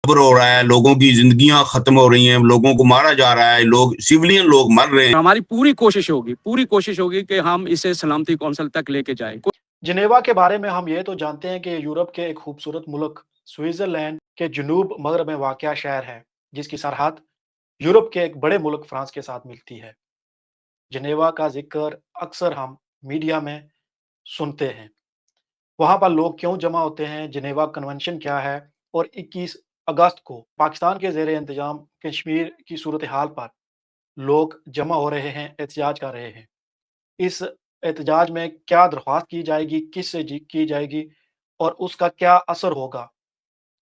خبر ہو رہا ہے، لوگوں کی زندگیاں ختم ہو رہی ہیں، لوگوں کو مارا جا رہا ہے، سیولین لوگ مر رہے ہیں. ہماری پوری کوشش ہوگی کہ ہم اسے سلامتی کونسل تک لے کے جائیں. جنیوا کے بارے میں ہم یہ تو جانتے ہیں کہ یورپ کے ایک خوبصورت ملک سوئٹزرلینڈ کے جنوب مغرب میں واقع شہر ہے، جس کی سرحد یورپ کے ایک بڑے ملک فرانس کے ساتھ ملتی ہے. جنیوا کا ذکر اکثر ہم میڈیا میں سنتے ہیں. وہاں پر لوگ کیوں جمع ہوتے ہیں، جنیوا کنونشن کیا ہے، اور 21 اگست کو پاکستان کے زیر انتظام کشمیر کی صورتحال پر لوگ جمع ہو رہے ہیں، احتجاج کر رہے ہیں. اس احتجاج میں کیا درخواست کی جائے گی، کس سے کی جائے گی، اور اس کا کیا اثر ہوگا،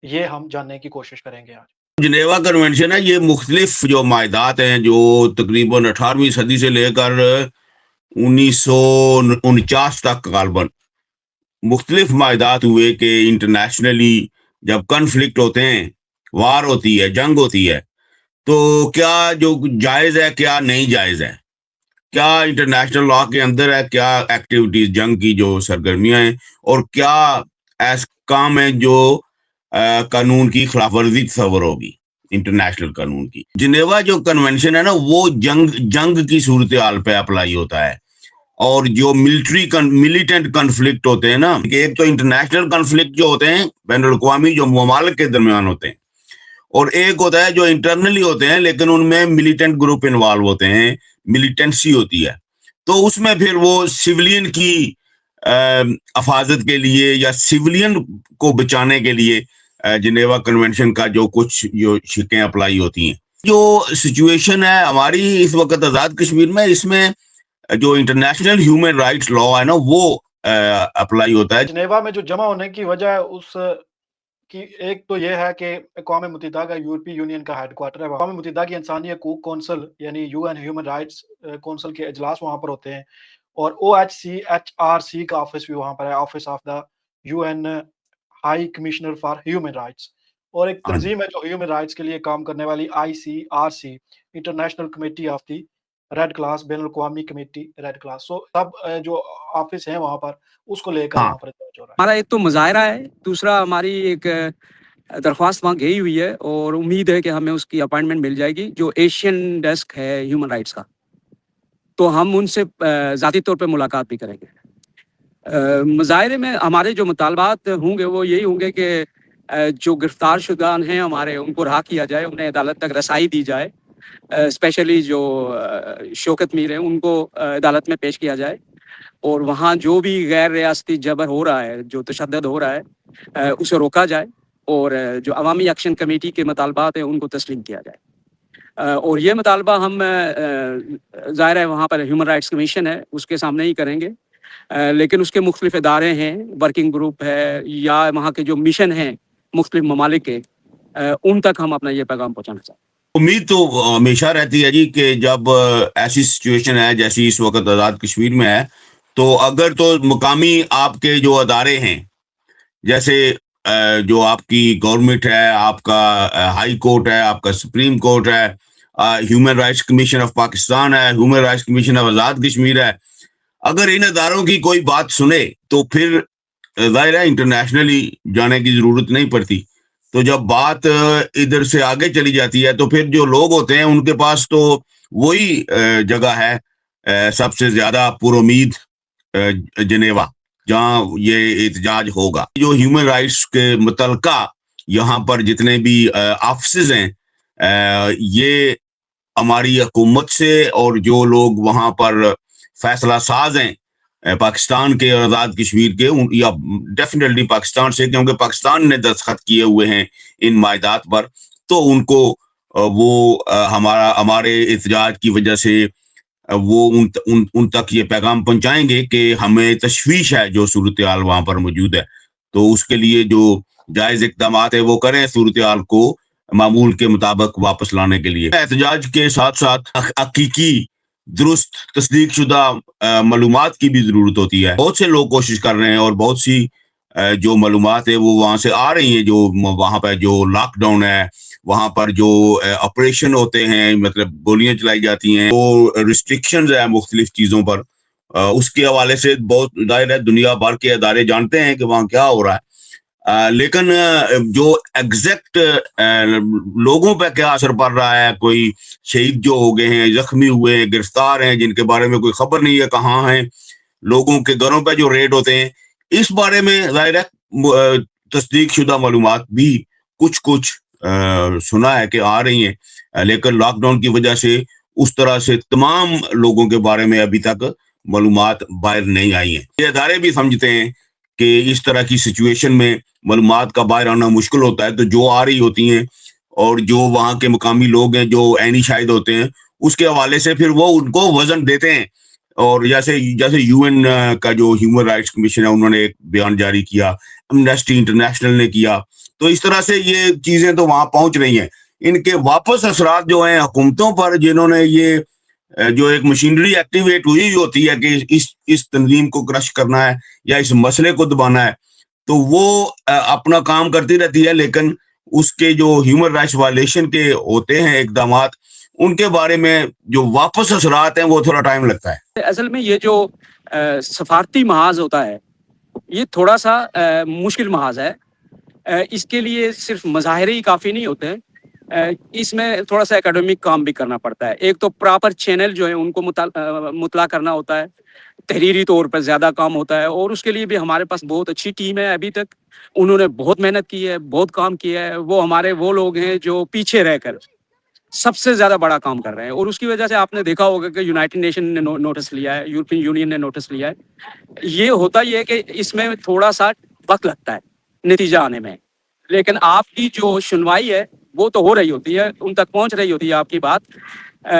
یہ ہم جاننے کی کوشش کریں گے آج. جنیوا کنونشن ہے، یہ مختلف جو معاہدات ہیں جو تقریباً 18ویں صدی سے لے کر 1949 تک غالباً مختلف معاہدات ہوئے کہ انٹرنیشنلی جب کنفلکٹ ہوتے ہیں، وار ہوتی ہے، جنگ ہوتی ہے، تو کیا جو جائز ہے، کیا نہیں جائز ہے، کیا انٹرنیشنل لا کے اندر ہے، کیا ایکٹیویٹیز جنگ کی جو سرگرمیاں ہیں، اور کیا ایسے کام ہیں جو قانون کی خلاف ورزی تصور ہوگی، انٹرنیشنل قانون کی. جنیوا جو کنونشن ہے نا، وہ جنگ کی صورتحال پہ اپلائی ہوتا ہے. اور جو ملیٹنٹ کنفلکٹ ہوتے ہیں نا، کہ ایک تو انٹرنیشنل کنفلکٹ جو ہوتے ہیں بین الاقوامی، جو ممالک کے درمیان ہوتے ہیں، اور ایک ہوتا ہے جو انٹرنلی ہوتے ہیں لیکن ان میں ملیٹنٹ گروپ انوالو ہوتے ہیں، ملیٹنسی ہوتی ہے. تو اس میں پھر وہ سیولین کی حفاظت کے لیے یا سیولین کو بچانے کے لیے جنیوا کنونشن کا جو کچھ جو شقیں اپلائی ہوتی ہیں. جو سچویشن ہے ہماری اس وقت آزاد کشمیر میں، اس میں جو انٹرنیشنل ہیومن رائٹس لا ہے نا، وہ اپلائی ہوتا ہے. جنیوا میں جو جمع ہونے کی وجہ ہے، اس کی ایک تو یہ ہے کہ اقوام متحدہ کا یورپی یونین کا ہیڈ کوارٹر ہے. اقوام متحدہ کی انسانی حقوق کونسل یعنی U N human rights council کے اجلاس وہاں پر ہوتے ہیں، اور OHCHRC کا آفس بھی وہاں پر ہے، office of the U N high commissioner for human rights. اور ایک تنظیم ہے جو ہیومن رائٹس کے لیے کام کرنے والی، ICRC، international committee of the red cross, بین الاقوامی کمیٹی ریڈ کلاس. سو سب جو آفس ہیں وہاں پر، اس کو لے کر وہاں پر ہو رہا ہے. ہمارا ایک تو مظاہرہ ہے، دوسرا ہماری ایک درخواست وہاں گئی ہوئی ہے، اور امید ہے کہ ہمیں اس کی اپائنٹمنٹ مل جائے گی، جو ایشین ڈیسک ہے ہیومن رائٹس کا. تو ہم ان سے ذاتی طور پہ ملاقات بھی کریں گے. مظاہرے میں ہمارے جو مطالبات ہوں گے وہ یہی ہوں گے کہ جو گرفتار شدگان ہیں ہمارے، ان کو رہا کیا جائے، انہیں عدالت تک رسائی دی جائے. اسپیشلی جو شوکت میر ہیں، ان کو عدالت میں پیش کیا جائے، اور وہاں جو بھی غیر ریاستی جبر ہو رہا ہے، جو تشدد ہو رہا ہے، اسے روکا جائے، اور جو عوامی ایکشن کمیٹی کے مطالبات ہیں ان کو تسلیم کیا جائے. اور یہ مطالبہ ہم ظاہر ہے وہاں پر ہیومن رائٹس کمیشن ہے، اس کے سامنے ہی کریں گے، لیکن اس کے مختلف ادارے ہیں، ورکنگ گروپ ہے، یا وہاں کے جو مشن ہیں مختلف ممالک کے، ان تک ہم اپنا یہ پیغام پہنچانا چاہتے ہیں. امید تو ہمیشہ رہتی ہے جی کہ جب ایسی سچویشن ہے جیسی اس وقت آزاد کشمیر میں ہے، تو اگر تو مقامی آپ کے جو ادارے ہیں، جیسے جو آپ کی گورنمنٹ ہے، آپ کا ہائی کورٹ ہے، آپ کا سپریم کورٹ ہے، human rights commission of Pakistan ہے، human rights commission of Azad Kashmir ہے، اگر ان اداروں کی کوئی بات سنے تو پھر ظاہر ہے انٹرنیشنلی جانے کی ضرورت نہیں پڑتی. تو جب بات ادھر سے آگے چلی جاتی ہے تو پھر جو لوگ ہوتے ہیں ان کے پاس تو وہی جگہ ہے سب سے زیادہ پر امید، جنیوا، جہاں یہ احتجاج ہوگا. جو ہیومن رائٹس کے متعلقہ یہاں پر جتنے بھی آفسز ہیں، یہ ہماری حکومت سے اور جو لوگ وہاں پر فیصلہ ساز ہیں پاکستان کے اور آزاد کشمیر کے، یا ڈیفینیٹلی پاکستان سے، کیونکہ پاکستان نے دستخط کیے ہوئے ہیں ان معاہدات پر، تو ان کو وہ ہمارے احتجاج کی وجہ سے وہ ان تک یہ پیغام پہنچائیں گے کہ ہمیں تشویش ہے جو صورتحال وہاں پر موجود ہے. تو اس کے لیے جو جائز اقدامات ہیں وہ کریں صورتحال کو معمول کے مطابق واپس لانے کے لیے. احتجاج کے ساتھ ساتھ حقیقی درست تصدیق شدہ معلومات کی بھی ضرورت ہوتی ہے. بہت سے لوگ کوشش کر رہے ہیں، اور بہت سی جو معلومات ہے وہ وہاں سے آ رہی ہیں. جو وہاں پہ جو لاک ڈاؤن ہے، وہاں پر جو آپریشن ہوتے ہیں، مطلب گولیاں چلائی جاتی ہیں، وہ ریسٹرکشنز ہیں مختلف چیزوں پر، اس کے حوالے سے بہت ظاہر ہے دنیا بھر کے ادارے جانتے ہیں کہ وہاں کیا ہو رہا ہے. لیکن جو ایگزیکٹ لوگوں پہ کیا اثر پڑ رہا ہے، کوئی شہید جو ہو گئے ہیں، زخمی ہوئے ہیں، گرفتار ہیں، جن کے بارے میں کوئی خبر نہیں ہے کہاں ہیں، لوگوں کے گھروں پہ جو ریڈ ہوتے ہیں، اس بارے میں ظاہر ہے تصدیق شدہ معلومات بھی کچھ سنا ہے کہ آ رہی ہیں، لیکن لاک ڈاؤن کی وجہ سے اس طرح سے تمام لوگوں کے بارے میں ابھی تک معلومات باہر نہیں آئی ہیں۔ یہ ادارے بھی سمجھتے ہیں کہ اس طرح کی سچویشن میں معلومات کا باہر آنا مشکل ہوتا ہے، تو جو آ رہی ہوتی ہیں اور جو وہاں کے مقامی لوگ ہیں جو عینی شاہد ہوتے ہیں، اس کے حوالے سے پھر وہ ان کو وزن دیتے ہیں۔ اور جیسے یو این کا جو ہیومن رائٹس کمیشن ہے، انہوں نے ایک بیان جاری کیا، امنیسٹی انٹرنیشنل نے کیا، تو اس طرح سے یہ چیزیں تو وہاں پہنچ رہی ہیں۔ ان کے واپس اثرات جو ہیں حکومتوں پر، جنہوں نے یہ جو ایک مشینری ایکٹیویٹ ہوئی ہوتی ہے کہ اس تنظیم کو کرش کرنا ہے یا اس مسئلے کو دبانا ہے، تو وہ اپنا کام کرتی رہتی ہے، لیکن اس کے جو ہیومن رائٹس وائلیشن کے ہوتے ہیں اقدامات، ان کے بارے میں جو واپس اثرات ہیں وہ تھوڑا ٹائم لگتا ہے۔ اصل میں یہ جو سفارتی محاذ ہوتا ہے، یہ تھوڑا سا مشکل محاذ ہے۔ اس کے لیے صرف مظاہرے ہی کافی نہیں ہوتے، اس میں تھوڑا سا اکیڈمک کام بھی کرنا پڑتا ہے۔ ایک تو پراپر چینل جو ہے ان کو مطلع کرنا ہوتا ہے، تحریری طور پر زیادہ کام ہوتا ہے، اور اس کے لیے بھی ہمارے پاس بہت اچھی ٹیم ہے۔ ابھی تک انہوں نے بہت محنت کی ہے، بہت کام کیا ہے۔ وہ لوگ ہیں جو پیچھے رہ کر سب سے زیادہ بڑا کام کر رہے ہیں، اور اس کی وجہ سے آپ نے دیکھا ہوگا کہ یونائٹڈ نیشن نے نوٹس لیا ہے، یورپین یونین نے نوٹس لیا ہے۔ یہ ہوتا یہ ہے کہ اس میں تھوڑا سا وقت لگتا ہے نتیجہ آنے میں، لیکن آپ کی جو سنوائی ہے وہ تو ہو رہی ہوتی ہے، ان تک پہنچ رہی ہوتی ہے آپ کی بات،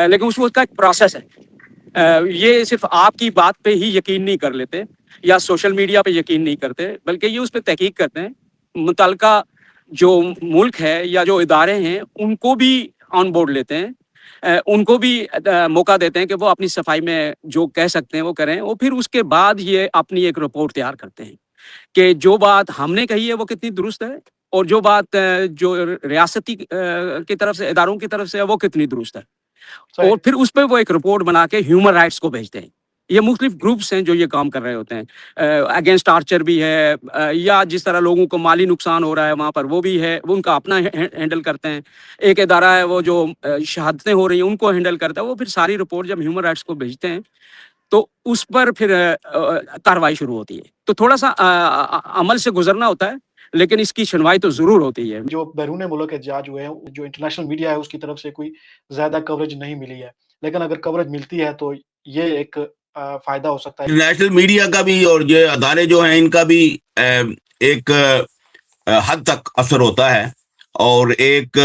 لیکن اس کا ایک پروسیس ہے۔ یہ صرف آپ کی بات پہ ہی یقین نہیں کر لیتے یا سوشل میڈیا پہ یقین نہیں کرتے، بلکہ یہ اس پہ تحقیق کرتے ہیں۔ متعلقہ جو ملک ہے یا جو ادارے ہیں ان کو بھی آن بورڈ لیتے ہیں، ان کو بھی موقع دیتے ہیں کہ وہ اپنی صفائی میں جو کہہ سکتے ہیں وہ کریں، اور پھر اس کے بعد یہ اپنی ایک رپورٹ تیار کرتے ہیں کہ جو بات ہم نے کہی ہے وہ کتنی درست ہے، اور جو بات جو ریاستی کی طرف سے، اداروں کی طرف سے ہے، وہ کتنی درست ہے، اور پھر اس پہ وہ ایک رپورٹ بنا کے ہیومن رائٹس کو بھیجتے ہیں۔ یہ مختلف گروپس ہیں جو یہ کام کر رہے ہوتے ہیں۔ اگینسٹ ٹارچر بھی ہے، یا جس طرح لوگوں کو مالی نقصان ہو رہا ہے وہاں پر وہ بھی ہے، وہ ان کا اپنا ہینڈل کرتے ہیں۔ ایک ادارہ ہے وہ جو شہادتیں ہو رہی ہیں ان کو ہینڈل کرتا ہے، وہ پھر ساری رپورٹ جب ہیومن رائٹس کو بھیجتے ہیں تو اس پر پھر کارروائی شروع ہوتی ہے۔ تو تھوڑا سا عمل سے گزرنا ہوتا ہے، لیکن اس کی سنوائی تو ضرور ہوتی ہے۔ جو بیرون ملک احتجاج ہوئے ہیں، جو انٹرنیشنل میڈیا ہے اس کی طرف سے کوئی زیادہ کوریج نہیں ملی ہے، لیکن اگر کوریج ملتی ہے تو یہ ایک فائدہ ہو سکتا ہے۔ انٹرنیشنل میڈیا کا بھی اور یہ ادارے جو ہیں ان کا بھی ایک حد تک اثر ہوتا ہے، اور ایک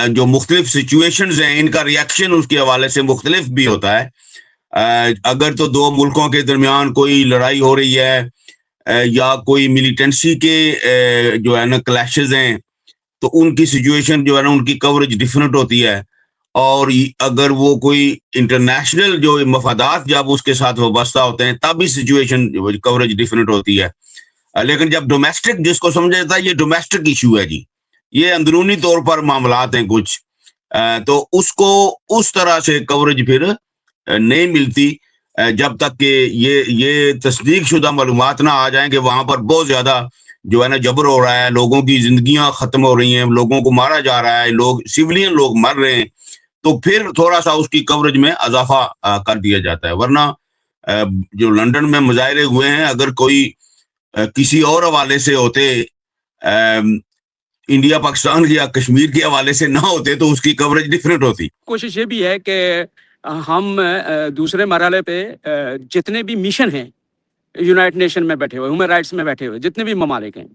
جو مختلف سچویشنز ہیں ان کا ریاکشن اس کے حوالے سے مختلف بھی ہوتا ہے۔ اگر تو دو ملکوں کے درمیان کوئی لڑائی ہو رہی ہے یا کوئی ملیٹنسی کے جو ہے نا کلیشز ہیں، تو ان کی سچویشن جو ہے نا ان کی کوریج ڈیفرنٹ ہوتی ہے، اور اگر وہ کوئی انٹرنیشنل جو مفادات جب اس کے ساتھ وابستہ ہوتے ہیں تب بھی سچویشن کوریج ڈیفرنٹ ہوتی ہے۔ لیکن جب ڈومیسٹک جس کو سمجھا جاتا ہے، یہ ڈومیسٹک ایشو ہے جی، یہ اندرونی طور پر معاملات ہیں کچھ، تو اس کو اس طرح سے کوریج پھر نہیں ملتی جب تک کہ یہ تصدیق شدہ معلومات نہ آ جائیں کہ وہاں پر بہت زیادہ جو ہے نا جبر ہو رہا ہے، لوگوں کی زندگیاں ختم ہو رہی ہیں، لوگوں کو مارا جا رہا ہے، سیولین لوگ مر رہے ہیں، تو پھر تھوڑا سا اس کی کوریج میں اضافہ کر دیا جاتا ہے۔ ورنہ جو لندن میں مظاہرے ہوئے ہیں، اگر کوئی کسی اور حوالے سے ہوتے، انڈیا پاکستان یا کشمیر کے حوالے سے نہ ہوتے، تو اس کی کوریج ڈیفرنٹ ہوتی۔ کوشش یہ بھی ہے کہ ہم دوسرے مرحلے پہ جتنے بھی مشن ہیں یونائٹڈ نیشن میں بیٹھے ہوئے، ہیومن رائٹس میں بیٹھے ہوئے جتنے بھی ممالک ہیں،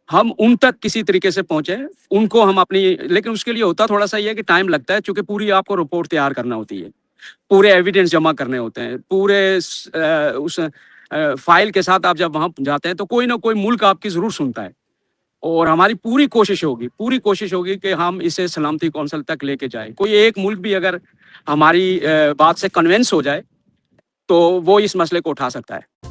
ہم ان تک کسی طریقے سے پہنچے، ان کو ہم اپنی، لیکن اس کے لیے ہوتا تھوڑا سا یہ ہے کہ ٹائم لگتا ہے، چونکہ پوری آپ کو رپورٹ تیار کرنا ہوتی ہے، پورے ایویڈنس جمع کرنے ہوتے ہیں، پورے اس فائل کے ساتھ آپ جب وہاں جاتے ہیں تو کوئی نہ کوئی ملک آپ کی ضرور سنتا ہے، اور ہماری پوری کوشش ہوگی کہ ہم اسے سلامتی کونسل تک لے کے جائیں۔ کوئی ایک ملک بھی اگر ہماری بات سے کنونس ہو جائے تو وہ اس مسئلے کو اٹھا سکتا ہے۔